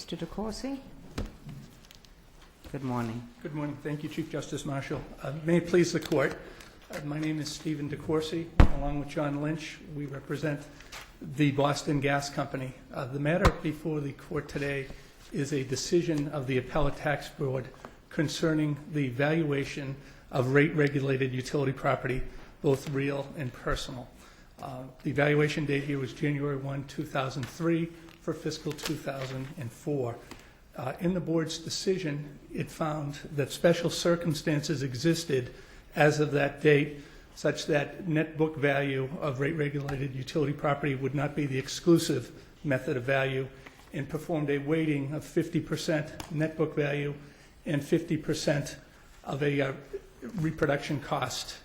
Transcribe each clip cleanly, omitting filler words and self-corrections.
Mr. DeCourcy. Good morning. Good morning. Thank you, Chief Justice Marshall. May it please the Court, my name is Stephen DeCourcy. Along with John Lynch, we represent the Boston Gas Company. The matter before the Court today is a decision of the Appellate Tax Board concerning the valuation of rate-regulated utility property, both real and personal. The valuation date here was January 1, 2003 for fiscal 2004. In the Board's decision, it found that special circumstances existed as of that date such that net book value of rate-regulated utility property would not be the exclusive method of value, and performed a weighting of 50% net book value and 50% of a reproduction cost,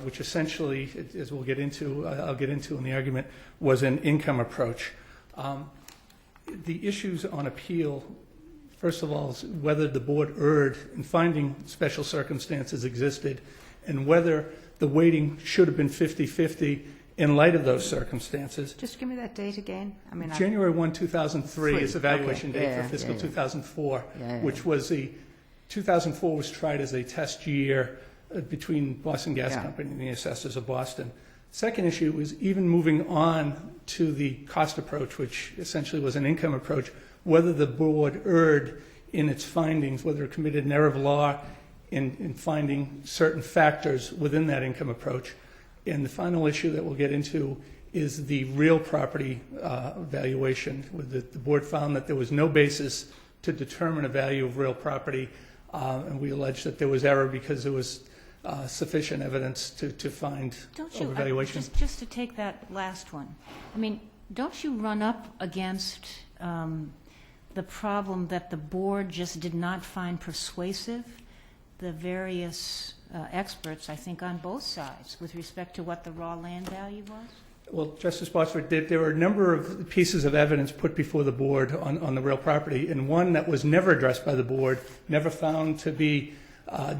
which essentially, as we'll get into, I'll get into in the argument, was an income approach. The issues on appeal, first of all, is whether the Board erred in finding special circumstances existed and whether the weighting should have been 50-50 in light of those circumstances. Just give me that date again. I mean, January 1, 2003 is the valuation date for fiscal 2004, which was the 2004 was tried as a test year between Boston Gas Company and the Assessors of Boston. Second issue was even moving on to the cost approach, which essentially was an income approach, whether the Board erred in its findings, whether it committed an error of law in finding certain factors within that income approach. And the final issue that we'll get into is the real property valuation. The Board found that there was no basis to determine a value of real property, and we allege that there was error because there was sufficient evidence to find overvaluation. Just to take that last one, I mean, don't you run up against the problem that the Board just did not find persuasive the various experts, I think, on both sides with respect to what the raw land value was? Well, Justice Botsford, there were a number of pieces of evidence put before the Board on the real property, and one that was never addressed by the Board, never found to be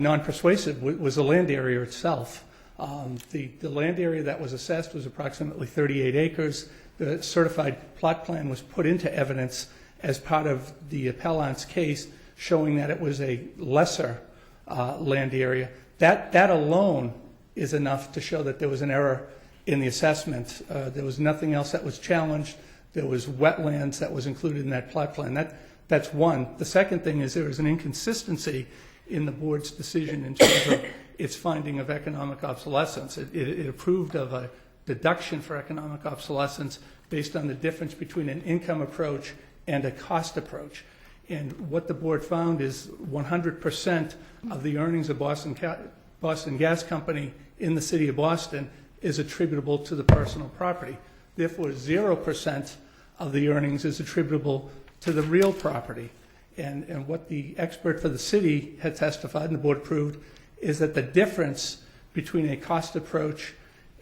non-persuasive, was the land area itself. The land area that was assessed was approximately 38 acres. The certified plot plan was put into evidence as part of the appellant's case, showing that it was a lesser land area. That alone is enough to show that there was an error in the assessment. There was nothing else that was challenged. There was wetlands that was included in that plot plan. That's one. The second thing is there was an inconsistency in the Board's decision in terms of its finding of economic obsolescence. It approved of a deduction for economic obsolescence based on the difference between an income approach and a cost approach. And what the Board found is 100% of the earnings of Boston Gas Company in the city of Boston is attributable to the personal property. Therefore, 0% of the earnings is attributable to the real property. And what the expert for the city had testified, and the Board approved, is that the difference between a cost approach,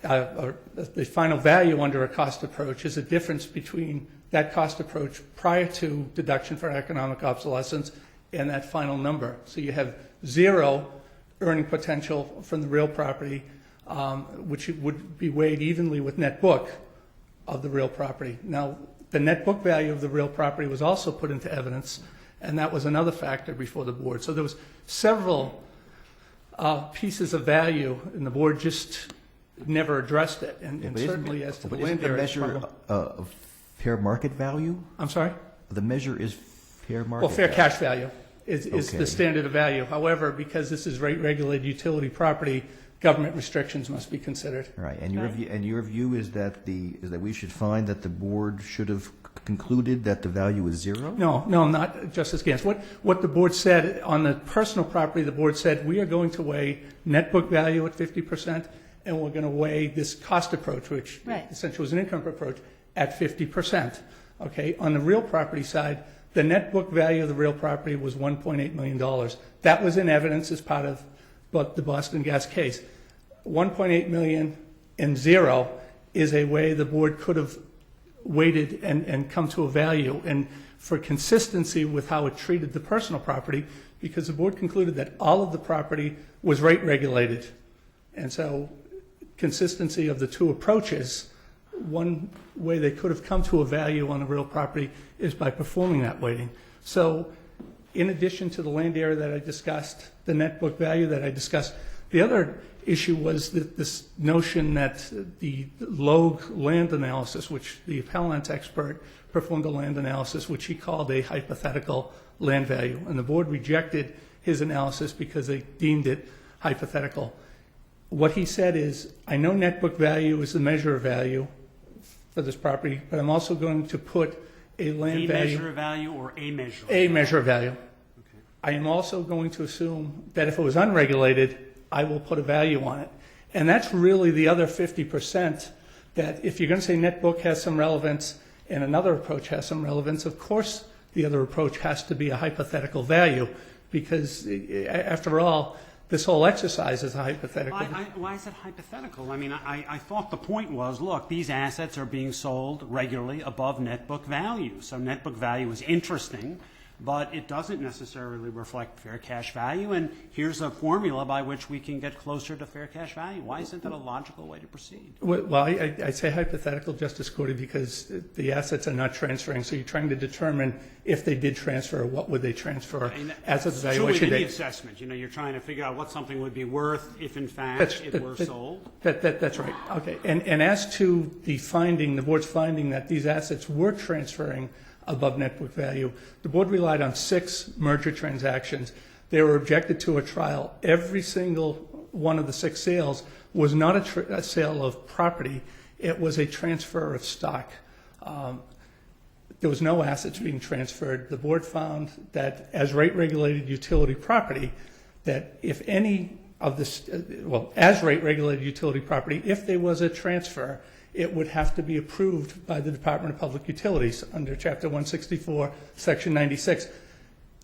or the final value under a cost approach, is a difference between that cost approach prior to deduction for economic obsolescence and that final number. So you have 0 earning potential from the real property, which would be weighed evenly with net book of the real property. Now, the net book value of the real property was also put into evidence, and that was another factor before the Board. So there was several pieces of value, and the Board just never addressed it. And certainly as to the land area. But isn't the measure of fair market value? I'm sorry? The measure is fair market Well, fair value. cash value is the standard of value. However, because this is rate-regulated utility property, government restrictions must be considered. Right, and your view is that we should find that the Board should have concluded that the value is 0? No, not Justice Gans. What the Board said on the personal property, the Board said we are going to weigh net book value at 50%, and we're going to weigh this cost approach, which essentially was an income approach, at 50%. Okay, on the real property side, the net book value of the real property was $1.8 million. That was in evidence as part of the Boston Gas case. 1.8 million and 0 is a way the Board could have weighted and come to a value, and for consistency with how it treated the personal property, because the Board concluded that all of the property was rate regulated. And so consistency of the two approaches one way they could have come to a value on the real property is by performing that weighting. So in addition to the land area that I discussed, the net book value that I discussed, the other issue was that this notion that the Logue land analysis, which the appellant expert performed a land analysis, which he called a hypothetical land value, and the board rejected his analysis because they deemed it hypothetical. What he said is, I know net book value is the measure of value for this property, but I'm also going to put a land value. A measure of value or a measure of A value? measure of value. Okay. I am also going to assume that if it was unregulated, I will put a value on it. And that's really the other 50%, that if you're going to say net book has some relevance and another approach has some relevance, of course the other approach has to be a hypothetical value, because after all, this whole exercise is a hypothetical. Why is it hypothetical? I mean, I thought the point was, look, these assets are being sold regularly above net book value. So net book value is interesting, but it doesn't necessarily reflect fair cash value. And here's a formula by which we can get closer to fair cash value. Why isn't that a logical way to proceed? Well, I say hypothetical, Justice Cordy, because the assets are not transferring. So you're trying to determine if they did transfer, what would they transfer as of the valuation Truly, date. any assessment, you're trying to figure out what something would be worth if, in fact, it were sold. That's right. Okay. And as to the finding, the board's finding that these assets were transferring above net book value, the board relied on 6 merger transactions. They were objected to at trial. Every single one of the 6 sales was not a sale of property. It was a transfer of stock. There was no assets being transferred. The board found that as rate-regulated utility property, that if any of this, as rate-regulated utility property, if there was a transfer, it would have to be approved by the Department of Public Utilities under Chapter 164, Section 96.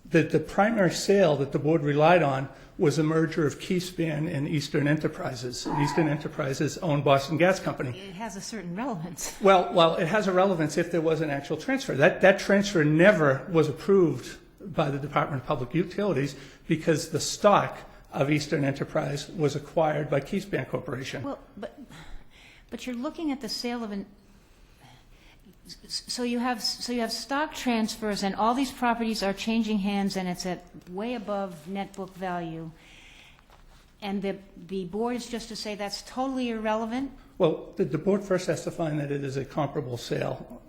The primary sale that the board relied on was a merger of Keyspan and Eastern Enterprises. And Eastern Enterprises owned Boston Gas Company. It has a certain relevance. Well, it has a relevance if there was an actual transfer. That transfer never was approved by the Department of Public Utilities because the stock of Eastern Enterprise was acquired by Keyspan Corporation. Well, but you're looking at the sale of an. So you have stock transfers, and all these properties are changing hands, and it's at way above net book value. And the board is just to say that's totally irrelevant. Well, the board first has to find that it is a comparable sale,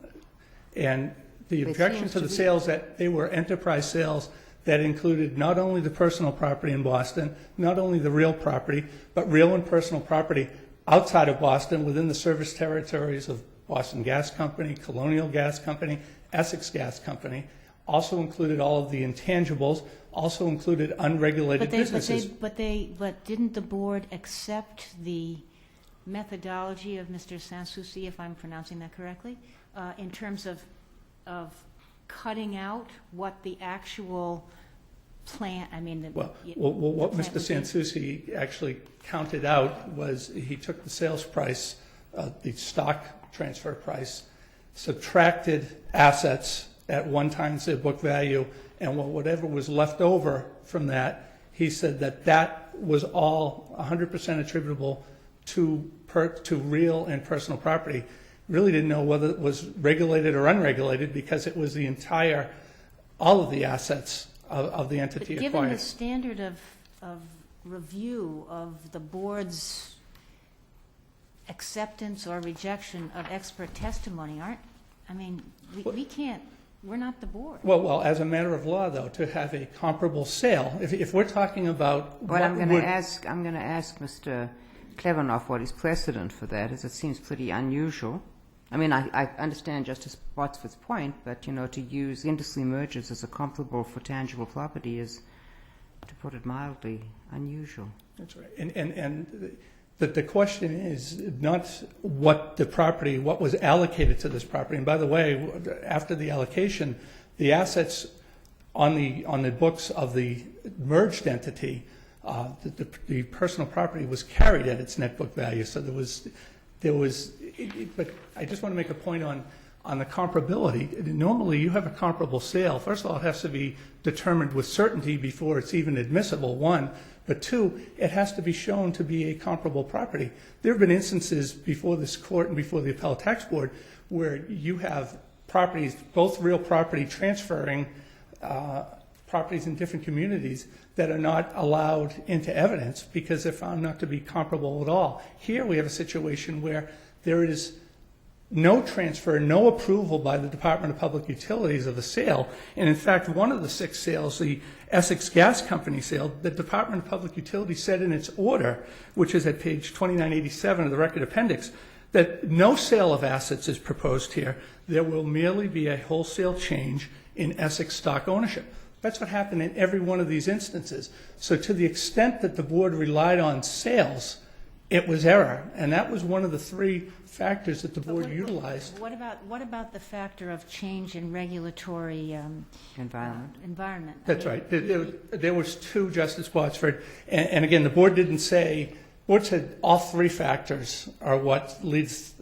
and the objection to the sales that they were enterprise sales that included not only the personal property in Boston, not only the real property, but real and personal property outside of Boston within the service territories of Boston Gas Company, Colonial Gas Company, Essex Gas Company, also included all of the intangibles, also included unregulated businesses. But didn't the board accept the methodology of Mr. Sanssouci, if I'm pronouncing that correctly, in terms of cutting out what the actual plan, What Mr. Sanssouci actually counted out was he took the sales price, the stock transfer price, subtracted assets at 1 times their book value, and whatever was left over from that, he said that was all 100% attributable to real and personal property. Really didn't know whether it was regulated or unregulated because it was all of the assets of the entity but given acquired. the standard of review of the board's acceptance or rejection of expert testimony, we can't, we're not the board. Well, as a matter of law, though, to have a comparable sale, if we're talking about Well, I'm going to ask Mr. Klevanoff what his precedent for that is. It seems pretty unusual. I understand Justice Botsford's point, but, to use industry mergers as a comparable for tangible property is, to put it mildly, unusual. That's right. And the question is not what was allocated to this property. And by the way, after the allocation, the assets on the books of the merged entity, the personal property was carried at its net book value. So there was. But I just want to make a point on the comparability, normally you have a comparable sale. First of all, it has to be determined with certainty before it's even admissible, one. But two, it has to be shown to be a comparable property. There have been instances before this court and before the Appellate Tax Board where you have properties, both real property transferring properties in different communities that are not allowed into evidence because they're found not to be comparable at all. Here we have a situation where there is no transfer, no approval by the Department of Public Utilities of the sale. And in fact, one of the 6 sales, the Essex Gas Company sale, the Department of Public Utilities said in its order, which is at page 2987 of the record appendix, that no sale of assets is proposed here. There will merely be a wholesale change in Essex stock ownership. That's what happened in every one of these instances. So to the extent that the board relied on sales, it was error. And that was one of the 3 factors that the board utilized. What about the factor of change in regulatory environment? That's right. There was 2, Justice Botsford. And again, the board didn't say, the board said all 3 factors are what leads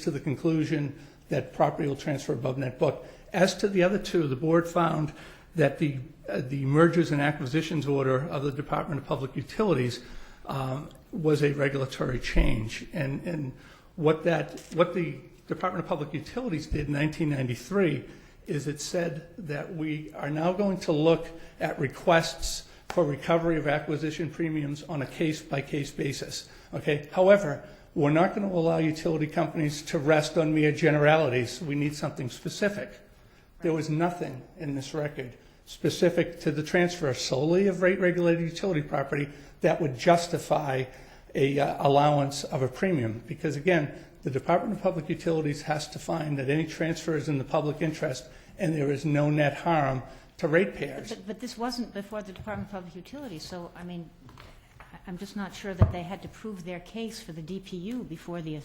to the conclusion that property will transfer above net book. As to the other 2, the board found that the mergers and acquisitions order of the Department of Public Utilities was a regulatory change. And what the Department of Public Utilities did in 1993 is it said that we are now going to look at requests for recovery of acquisition premiums on a case-by-case basis. Okay. However, we're not going to allow utility companies to rest on mere generalities. We need something specific. There was nothing in this record specific to the transfer solely of rate-regulated utility property that would justify a allowance of a premium. Because again, the Department of Public Utilities has to find that any transfer is in the public interest and there is no net harm to ratepayers. But this wasn't before the Department of Public Utilities, so I mean, I'm just not sure that they had to prove their case for the DPU before the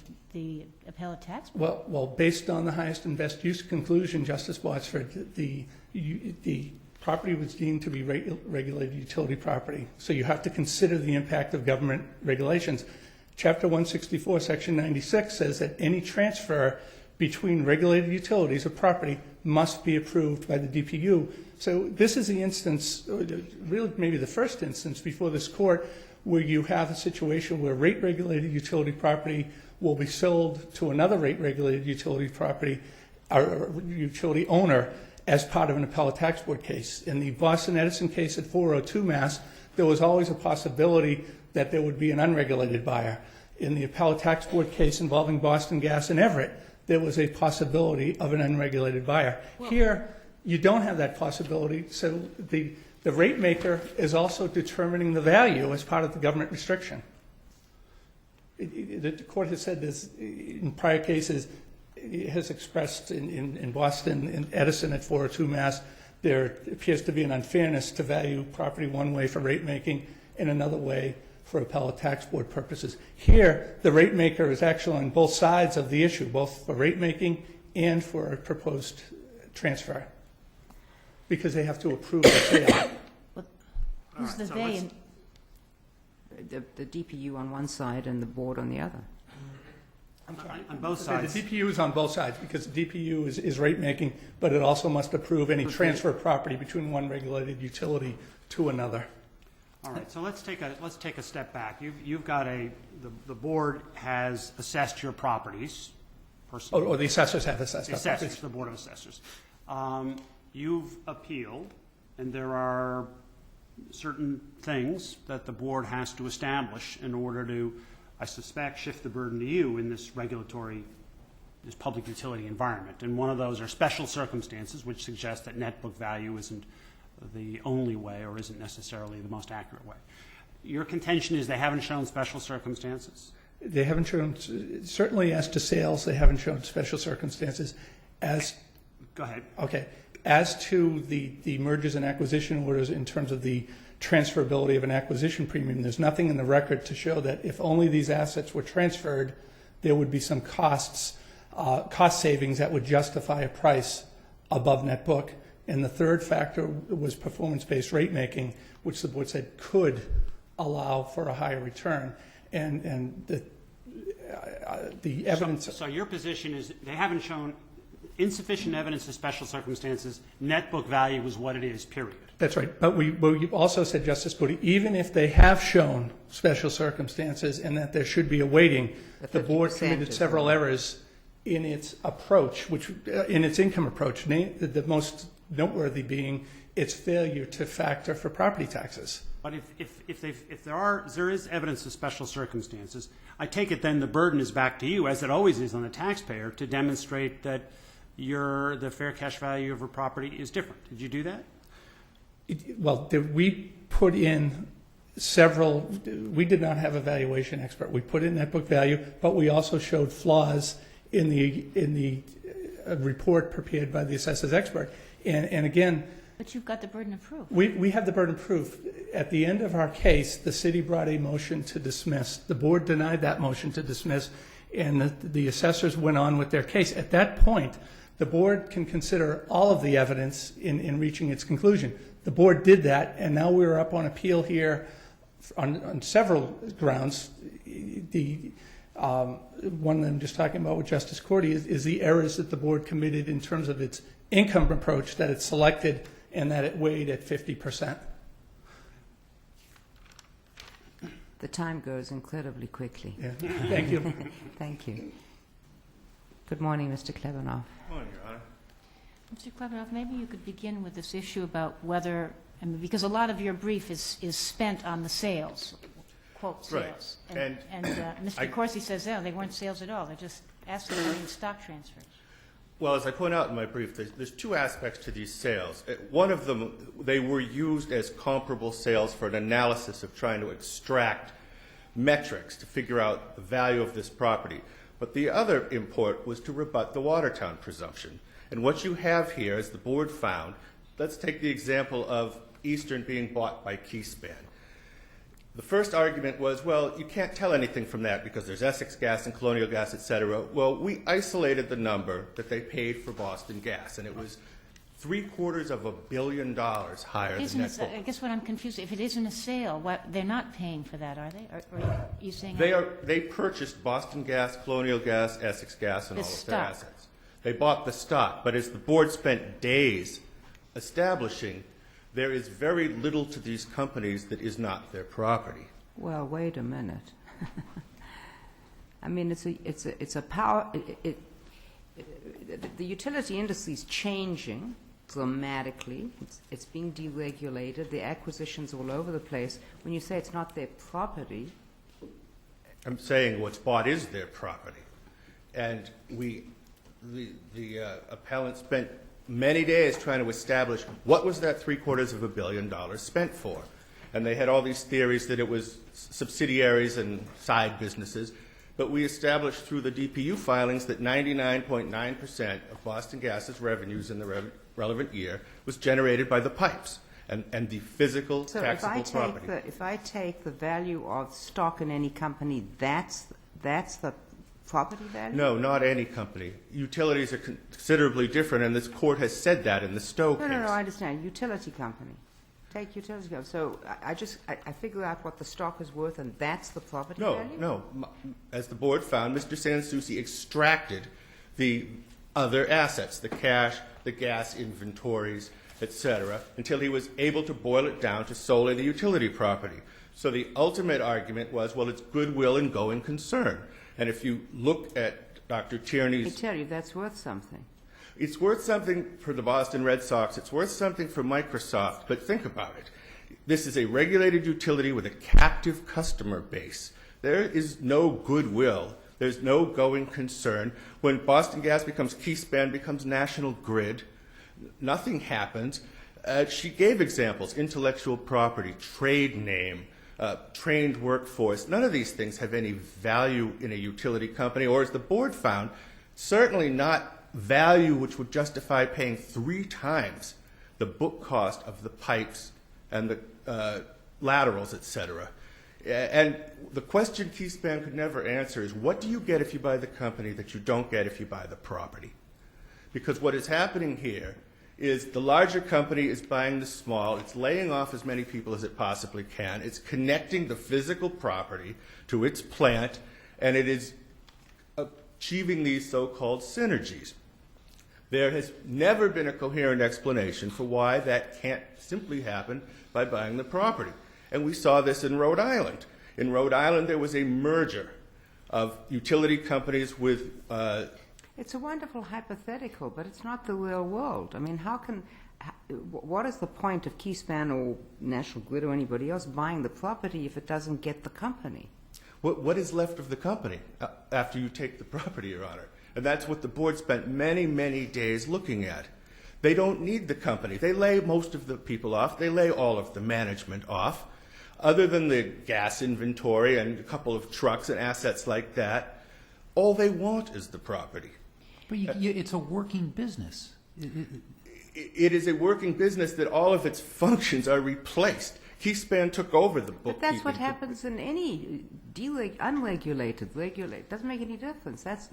Appellate Tax Board. Well, based on the highest and best use conclusion, Justice Botsford, the property was deemed to be regulated utility property. So you have to consider the impact of government regulations. Chapter 164, Section 96 says that any transfer between regulated utilities of property must be approved by the DPU. So this is the instance, really maybe the first instance before this court, where you have a situation where rate-regulated utility property will be sold to another rate-regulated utility property, or utility owner, as part of an Appellate Tax Board case. In the Boston Edison case at 402 Mass, there was always a possibility that there would be an unregulated buyer. In the Appellate Tax Board case involving Boston Gas and Everett, there was a possibility of an unregulated buyer. Here, you don't have that possibility, so the rate maker is also determining the value as part of the government restriction. The court has said this in prior cases. It has expressed in Boston, in Edison at 402 Mass, there appears to be an unfairness to value property one way for rate making and another way for Appellate Tax Board purposes. Here, the rate maker is actually on both sides of the issue, both for rate making and for a proposed transfer, because they have to approve the sale. Who's the they? The DPU on one side and the board on the other. On both sides. The DPU is on both sides because the DPU is rate making, but it also must approve any transfer of property between one regulated utility to another. All right, so let's take a step back. You've got the board has assessed your properties. Or the assessors have assessed the assessors, the Board of Assessors. You've appealed, and there are certain things that the board has to establish in order to, I suspect, shift the burden to you in this regulatory, this public utility environment. And one of those are special circumstances, which suggest that net book value isn't the only way or isn't necessarily the most accurate way. Your contention is they haven't shown special circumstances? They haven't shown, certainly as to sales, they haven't shown special circumstances. Go ahead. Okay. As to the mergers and acquisition orders in terms of the transferability of an acquisition premium, there's nothing in the record to show that if only these assets were transferred, there would be some cost savings that would justify a price above net book. And the third factor was performance-based rate making, which the board said could allow for a higher return. And the evidence. So your position is they haven't shown insufficient evidence of special circumstances, net book value is what it is, period. That's right. But we also said, Justice Booty, even if they have shown special circumstances and that there should be a weighting, the board 50% committed is several wrong. errors in its approach, in its income approach, the most noteworthy being its failure to factor for property taxes. But if there is evidence of special circumstances, I take it then the burden is back to you, as it always is on the taxpayer, to demonstrate that the fair cash value of a property is different. Did you do that? We put in several. We did not have a valuation expert. We put in net book value, but we also showed flaws in the report prepared by the assessors expert. And again, But you've got the burden of proof. we have the burden of proof. At the end of our case, the city brought a motion to dismiss. The board denied that motion to dismiss, and the assessors went on with their case. At that point, the board can consider all of the evidence in reaching its conclusion. The board did that, and now we're up on appeal here on several grounds. The one that I'm just talking about with Justice Cordy is the errors that the board committed in terms of its income approach that it selected and that it weighed at 50%. The time goes incredibly quickly. Yeah. Thank you. Thank you. Good morning, Mr. Klebanoff. Morning, Your Honor. Mr. Klebanoff, maybe you could begin with this issue about whether, because a lot of your brief is spent on the sales, quote, sales. Right. And Mr. Corsi says, they weren't sales at all. They're just asking for stock transfers. Well, as I point out in my brief, there's two aspects to these sales. One of them, they were used as comparable sales for an analysis of trying to extract metrics to figure out the value of this property. But the other import was to rebut the Watertown presumption. And what you have here, as the board found, let's take the example of Eastern being bought by Keyspan. The first argument was, well, you can't tell anything from that because there's Essex Gas and Colonial Gas, et cetera. Well, we isolated the number that they paid for Boston Gas, and it was $750 million higher than net book. I guess what I'm confused, if it isn't a sale, they're not paying for that, are they? Or are you saying They purchased Boston Gas, Colonial Gas, Essex Gas, and The all of stock. their assets. They bought the stock, but as the board spent days establishing, there is very little to these companies that is not their property. Well, wait a minute. I mean, it's a power. The utility industry is changing dramatically. It's being deregulated. The acquisitions all over the place. When you say it's not their property, I'm saying what's bought is their property. And the appellant spent many days trying to establish what was that $750 million spent for. And they had all these theories that it was subsidiaries and side businesses. But we established through the DPU filings that 99.9% of Boston Gas's revenues in the relevant year was generated by the pipes and the physical taxable property. if I take the value of stock in any company, that's the property value? No, not any company. Utilities are considerably different, and this court has said that in the Stowe case. No, I understand. Utility company. Take utility company. So I figure out what the stock is worth, and that's the property value? No. As the board found, Mr. Sansucci extracted the other assets, the cash, the gas inventories, et cetera, until he was able to boil it down to solely the utility property. So the ultimate argument was, well, it's goodwill and going concern. And if you look at Dr. Tierney's... I tell you, that's worth something. It's worth something for the Boston Red Sox. It's worth something for Microsoft. But think about it. This is a regulated utility with a captive customer base. There is no goodwill. There's no going concern. When Boston Gas becomes Keyspan, becomes National Grid, nothing happens. She gave examples: intellectual property, trade name, trained workforce. None of these things have any value in a utility company, or as the board found, certainly not value which would justify paying 3 times the book cost of the pipes and the laterals, et cetera. And the question Keyspan could never answer is, what do you get if you buy the company that you don't get if you buy the property? Because what is happening here is the larger company is buying the small, it's laying off as many people as it possibly can, it's connecting the physical property to its plant, and it is achieving these so-called synergies. There has never been a coherent explanation for why that can't simply happen by buying the property. And we saw this in Rhode Island. In Rhode Island, there was a merger of utility companies with It's a wonderful hypothetical, but it's not the real world. I mean, what is the point of Keyspan or National Grid or anybody else buying the property if it doesn't get the company? what is left of the company after you take the property, Your Honor? And that's what the board spent many, many days looking at. They don't need the company. They lay most of the people off. They lay all of the management off. Other than the gas inventory and a couple of trucks and assets like that, all they want is the property. But it's a working business. It is a working business that all of its functions are replaced. Keyspan took over the bookkeeping. But that's what happens in any unregulated, regulated. Doesn't make any difference. That's,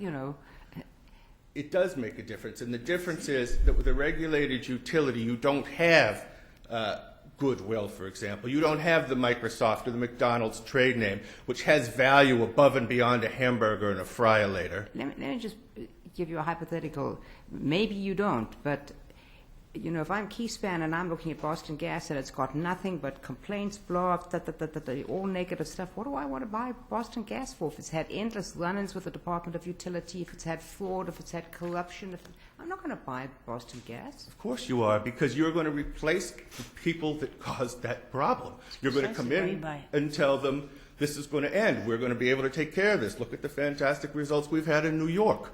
It does make a difference, and the difference is that with a regulated utility, you don't have goodwill, for example. You don't have the Microsoft or the McDonald's trade name, which has value above and beyond a hamburger and a fry-a-later. Let me just give you a hypothetical. Maybe you don't, but if I'm Keyspan and I'm looking at Boston Gas and it's got nothing but complaints, blow-ups, all negative stuff, what do I want to buy Boston Gas for? If it's had endless run-ins with the Department of Utility, if it's had fraud, if it's had corruption, I'm not going to buy Boston Gas. Of course you are, because you're going to replace the people that caused that problem. You're going to come in and tell them this is going to end. We're going to be able to take care of this. Look at the fantastic results we've had in New York.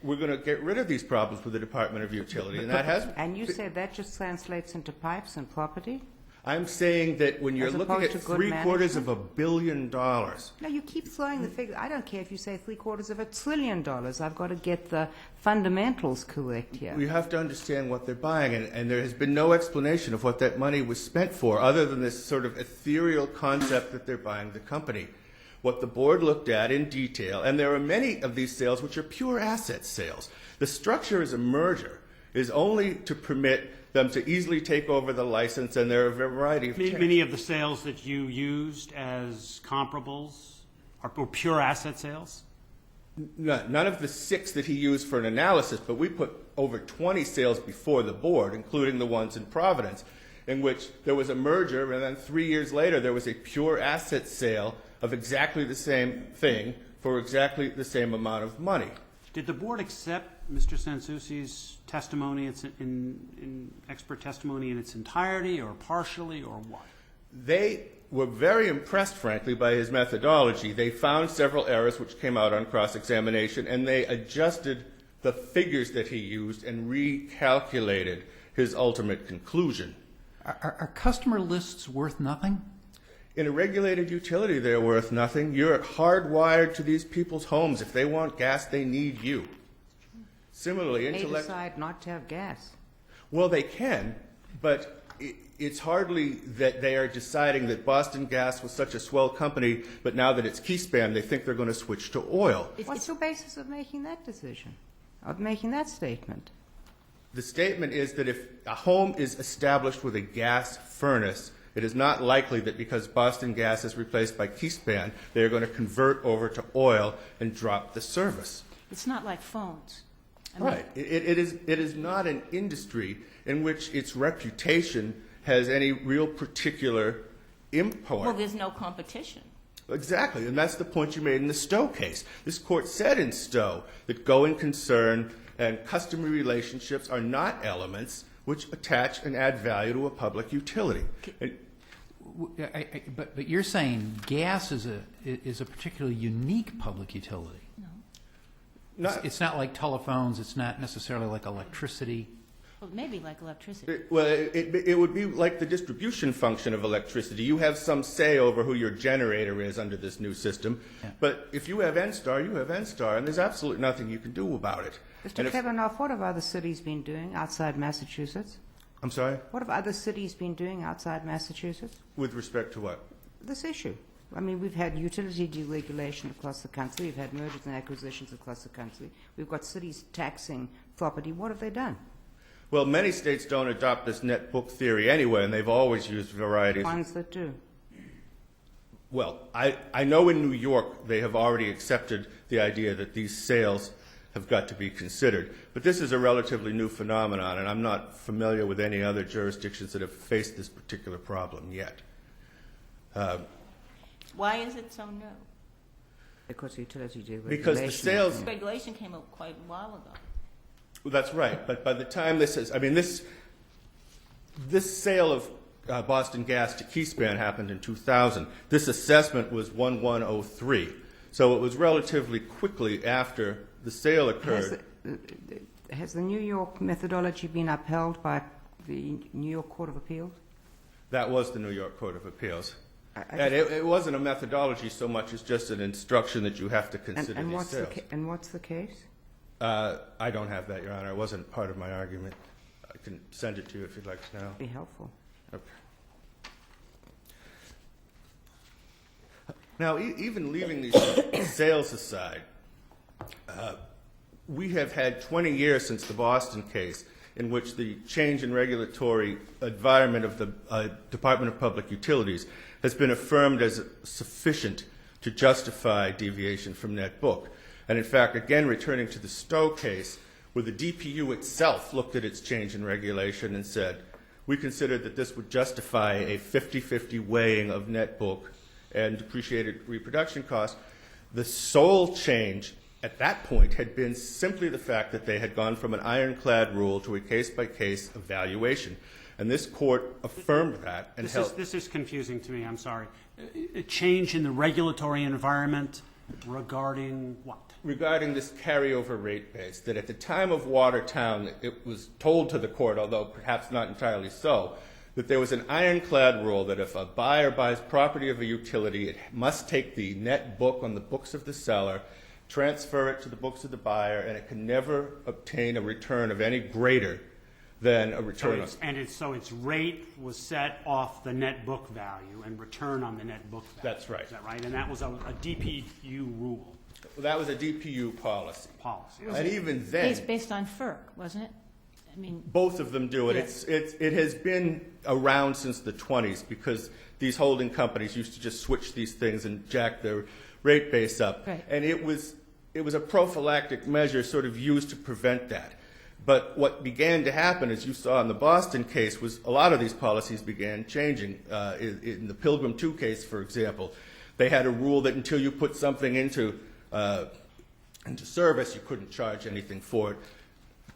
We're going to get rid of these problems with the Department of Utility, and that has. And you said that just translates into pipes and property? I'm saying that when you're looking at $750 million. No, you keep throwing the figure. I don't care if you say $750 billion. I've got to get the fundamentals correct here. You have to understand what they're buying, and there has been no explanation of what that money was spent for, other than this sort of ethereal concept that they're buying the company. What the board looked at in detail, and there are many of these sales which are pure asset sales. The structure as a merger is only to permit them to easily take over the license, and there are a variety of Many of the sales that you used as comparables were pure asset sales? None of the 6 that he used for an analysis, but we put over 20 sales before the board, including the ones in Providence, in which there was a merger, and then 3 years later there was a pure asset sale of exactly the same thing for exactly the same amount of money. Did the board accept Mr. Sansucci's testimony, in expert testimony in its entirety or partially, or what? They were very impressed, frankly, by his methodology. They found several errors which came out on cross-examination, and they adjusted the figures that he used and recalculated his ultimate conclusion. Are customer lists worth nothing? In a regulated utility, they're worth nothing. You're hardwired to these people's homes. If they want gas, they need you. Similarly, They decide not to have gas. Well, they can, but it's hardly that they are deciding that Boston Gas was such a swell company, but now that it's Keyspan, they think they're going to switch to oil. What's the basis of making that decision, of making that statement? The statement is that if a home is established with a gas furnace, it is not likely that because Boston Gas is replaced by Keyspan, they are going to convert over to oil and drop the service. It's not like phones. Right. It is not an industry in which its reputation has any real particular import. Well, there's no competition. Exactly, and that's the point you made in the Stowe case. This court said in Stowe that going concern and customer relationships are not elements which attach and add value to a public utility. But you're saying gas is a particularly unique public utility. No. It's not like telephones. It's not necessarily like electricity. Well, maybe like electricity. It would be like the distribution function of electricity. You have some say over who your generator is under this new system. Yeah. But if you have N-Star, you have N-Star, and there's absolutely nothing you can do about it. Mr. Kavanaugh, what have other cities been doing outside Massachusetts? I'm sorry? What have other cities been doing outside Massachusetts? With respect to what? This issue. I mean, we've had utility deregulation across the country. We've had mergers and acquisitions across the country. We've got cities taxing property. What have they done? Well, many states don't adopt this net book theory anyway, and they've always used varieties. Ones that do. Well, I know in New York they have already accepted the idea that these sales have got to be considered. But this is a relatively new phenomenon, and I'm not familiar with any other jurisdictions that have faced this particular problem yet. Why is it so new? Because utility deregulation. Because the sales, Regulation came up quite a while ago. well, that's right, but by the time this is, I mean, this sale of Boston Gas to Keyspan happened in 2000. This assessment was 1103. So it was relatively quickly after the sale occurred. Has the New York methodology been upheld by the New York Court of Appeals? That was the New York Court of Appeals. And it wasn't a methodology so much as just an instruction that you have to consider these sales. And what's the case? I don't have that, Your Honor. It wasn't part of my argument. I can send it to you if you'd like to know. Be helpful. Okay. Now, even leaving these sales aside, we have had 20 years since the Boston case in which the change in regulatory environment of the Department of Public Utilities has been affirmed as sufficient to justify deviation from net book. And in fact, again, returning to the Stowe case, where the DPU itself looked at its change in regulation and said, we considered that this would justify a 50-50 weighing of net book and depreciated reproduction costs. The sole change at that point had been simply the fact that they had gone from an ironclad rule to a case-by-case evaluation. And this court affirmed that and held... This is confusing to me, I'm sorry. A change in the regulatory environment regarding what? Regarding this carryover rate base, that at the time of Watertown, it was told to the court, although perhaps not entirely so, that there was an ironclad rule that if a buyer buys property of a utility, it must take the net book on the books of the seller, transfer it to the books of the buyer, and it can never obtain a return of any greater than a return. So its rate was set off the net book value and return on the net book value. That's right. Is that right? And that was a DPU rule. That was a DPU policy. And even then... Based on FERC, wasn't it? I mean, both of them do it. Yes. It has been around since the 20s because these holding companies used to just switch these things and jack their rate base up. Right. And it was a prophylactic measure sort of used to prevent that. But what began to happen, as you saw in the Boston case, was a lot of these policies began changing. In the Pilgrim 2 case, for example, they had a rule that until you put something into service, you couldn't charge anything for it.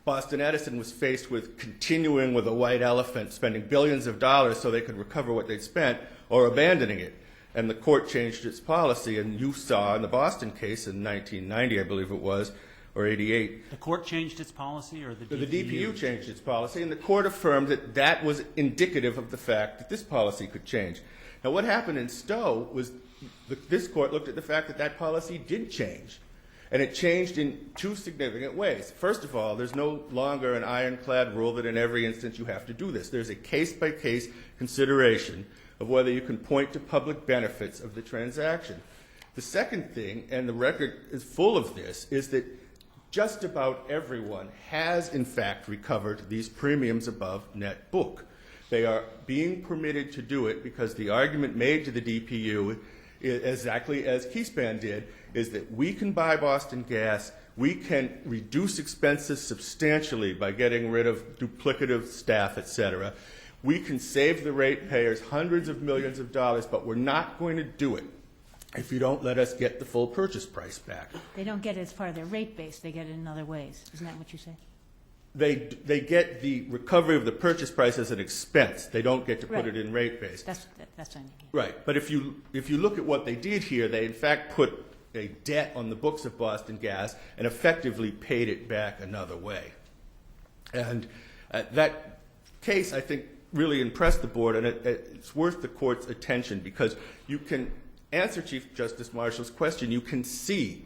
Boston Edison was faced with continuing with a white elephant, spending billions of dollars so they could recover what they'd spent, or abandoning it. And the court changed its policy, and you saw in the Boston case in 1990, I believe it was, or 88. The court changed its policy, or the DPU? The DPU changed its policy, and the court affirmed that that was indicative of the fact that this policy could change. Now, what happened in Stowe was this court looked at the fact that that policy did change. And it changed in two significant ways. First of all, there's no longer an ironclad rule that in every instance you have to do this. There's a case-by-case consideration of whether you can point to public benefits of the transaction. The second thing, and the record is full of this, is that just about everyone has, in fact, recovered these premiums above net book. They are being permitted to do it because the argument made to the DPU, exactly as Keyspan did, is that we can buy Boston Gas, we can reduce expenses substantially by getting rid of duplicative staff, et cetera. We can save the ratepayers hundreds of millions of dollars, but we're not going to do it if you don't let us get the full purchase price back. they don't get it as part of their rate base. They get it in other ways. Isn't that what you say? They get the recovery of the purchase price as an expense. They don't get to put it in rate base. That's what I mean. Right. But if you look at what they did here, they in fact put a debt on the books of Boston Gas and effectively paid it back another way. And that case, I think, really impressed the board, and it's worth the court's attention because you can answer Chief Justice Marshall's question. You can see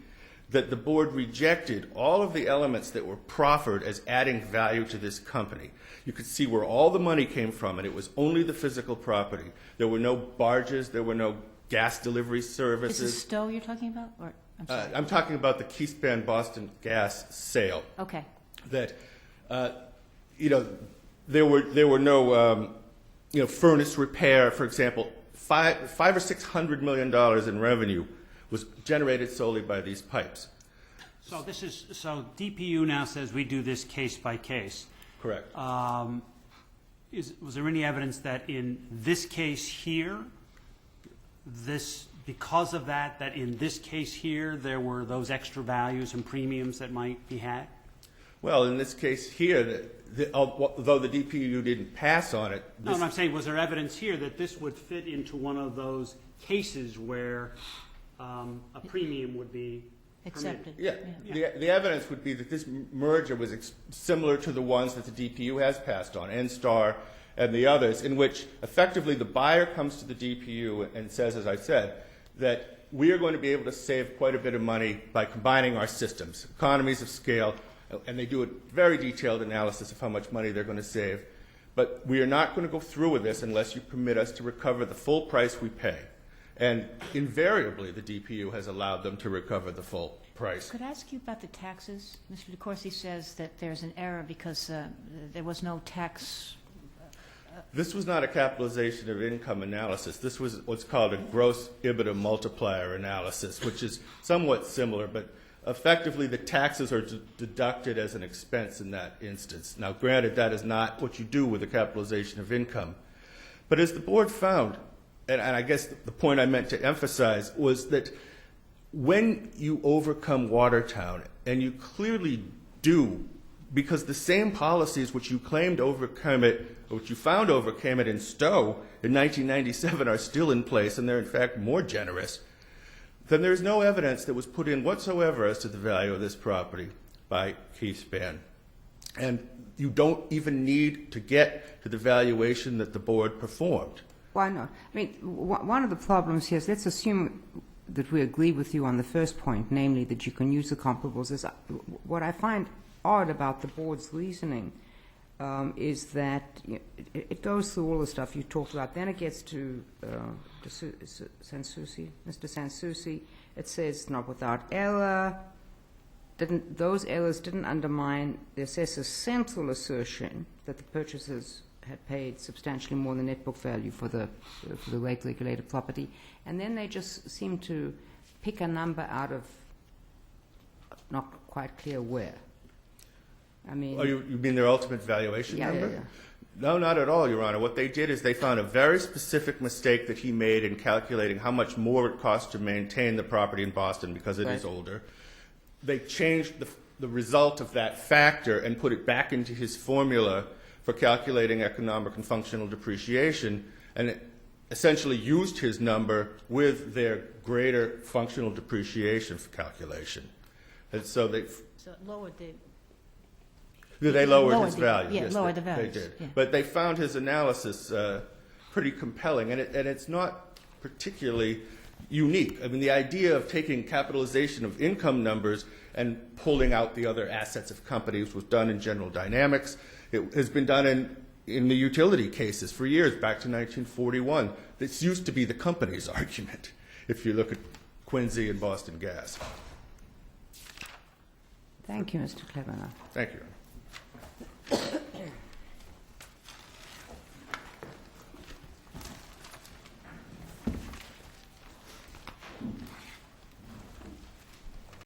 that the board rejected all of the elements that were proffered as adding value to this company. You could see where all the money came from, and it was only the physical property. There were no barges. There were no gas delivery services. Is this Stowe you're talking about? Or I'm sorry. I'm talking about the Keyspan Boston Gas sale. Okay. That, there were no, furnace repair, for example. $500 or $600 million in revenue was generated solely by these pipes. So so DPU now says we do this case by case. Correct. Was there any evidence that in this case here, because of that in this case here, there were those extra values and premiums that might be had? Well, in this case here, though the DPU didn't pass on it. No, I'm saying, was there evidence here that this would fit into one of those cases where a premium would be Accepted. Yeah, the evidence would be that this merger was similar to the ones that the DPU has passed on, N-Star and the others, in which effectively the buyer comes to the DPU and says, as I said, that we are going to be able to save quite a bit of money by combining our systems, economies of scale, and they do a very detailed analysis of how much money they're going to save. But we are not going to go through with this unless you permit us to recover the full price we pay. And invariably, the DPU has allowed them to recover the full price. Could I ask you about the taxes? Mr. DeCourcy says that there's an error because there was no tax. This was not a capitalization of income analysis. This was what's called a gross EBITDA multiplier analysis, which is somewhat similar, but effectively the taxes are deducted as an expense in that instance. Now, granted, that is not what you do with a capitalization of income. But as the board found, and I guess the point I meant to emphasize was that when you overcome Watertown, and you clearly do, because the same policies which you claimed overcome it, or which you found overcame it in Stowe in 1997 are still in place, and they're in fact more generous, then there's no evidence that was put in whatsoever as to the value of this property by Keyspan. And you don't even need to get to the valuation that the board performed. Why not? I mean, one of the problems here is, let's assume that we agree with you on the first point, namely that you can use the comparables. What I find odd about the board's reasoning is that it goes through all the stuff you talked about. Then it gets to Sansusi, Mr. Sansusi. It says not without error. Those errors didn't undermine the assessor's central assertion that the purchasers had paid substantially more than net book value for the rate-regulated property. And then they just seem to pick a number out of not quite clear where. I mean... Oh, you mean their ultimate valuation number? Yeah. No, not at all, Your Honor. What they did is they found a very specific mistake that he made in calculating how much more it costs to maintain the property in Boston because it is older. They changed the result of that factor and put it back into his formula for calculating economic and functional depreciation, and it essentially used his number with their greater functional depreciation for calculation. And so they... So it lowered the... They lowered his value. Yeah, Yes, lowered the they values. did. Yeah. But they found his analysis pretty compelling, and it's not particularly unique. I mean, the idea of taking capitalization of income numbers and pulling out the other assets of companies was done in General Dynamics. It has been done in the utility cases for years, back to 1941. This used to be the company's argument, if you look at Quincy and Boston Gas. Thank you, Mr. Klebanoff. Thank you.